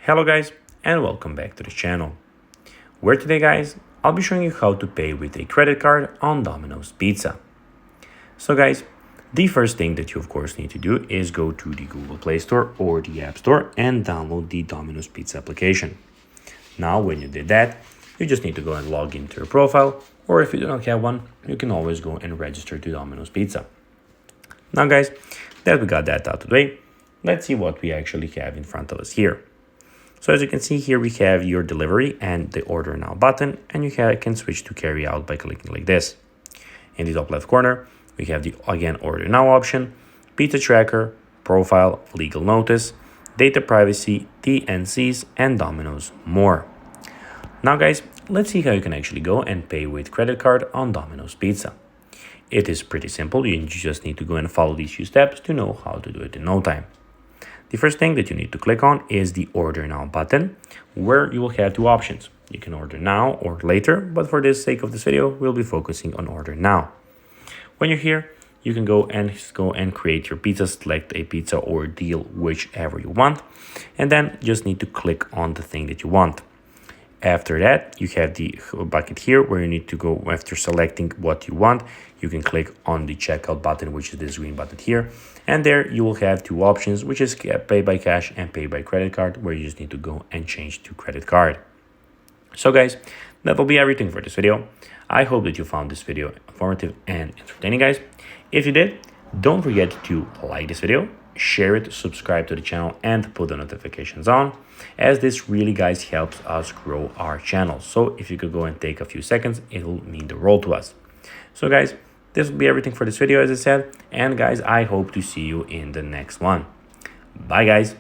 Hello guys and welcome back to the channel, where today guys I'll be showing you how to pay with a credit card on Domino's Pizza. So guys, the first thing that you of course need to do is go to the Google Play Store or the App Store and download the Domino's Pizza application. Now when you did that, you just need to go and log into your profile, or if you do not have one, you can always go and register to Domino's Pizza. Now guys, that we got that out of the way, let's see what we actually have in front of us here. So as you can see here, we have your delivery and the order now button, and you can switch to carry out by clicking like this. In the top left corner, we have the again order now option, pizza tracker, profile, legal notice, data privacy, TNCs, and Domino's more. Now guys, let's see how you can actually go and pay with credit card on Domino's Pizza. It is pretty simple. You just need to go and follow these few steps to know how to do it in no time. The first thing that you need to click on is the Order Now button, where you will have two options. You can order now or later, but for the sake of this video, we'll be focusing on Order Now. When you're here, you can go and create your pizza, select a pizza or deal, whichever you want, and then just need to click on the thing that you want. After that, you have the bucket here where you need to go. After selecting what you want, you can click on the checkout button, which is this green button here. And there you will have two options, which is pay by cash and pay by credit card, where you just need to go and change to credit card. So guys, that will be everything for this video. I hope that you found this video informative and entertaining, guys. If you did, don't forget to like this video, share it, subscribe to the channel, and put the notifications on, as this really guys helps us grow our channel. So if you could go and take a few seconds, it'll mean the world to us. So guys, this will be everything for this video, as I said, and guys, I hope to see you in the next one. Bye guys.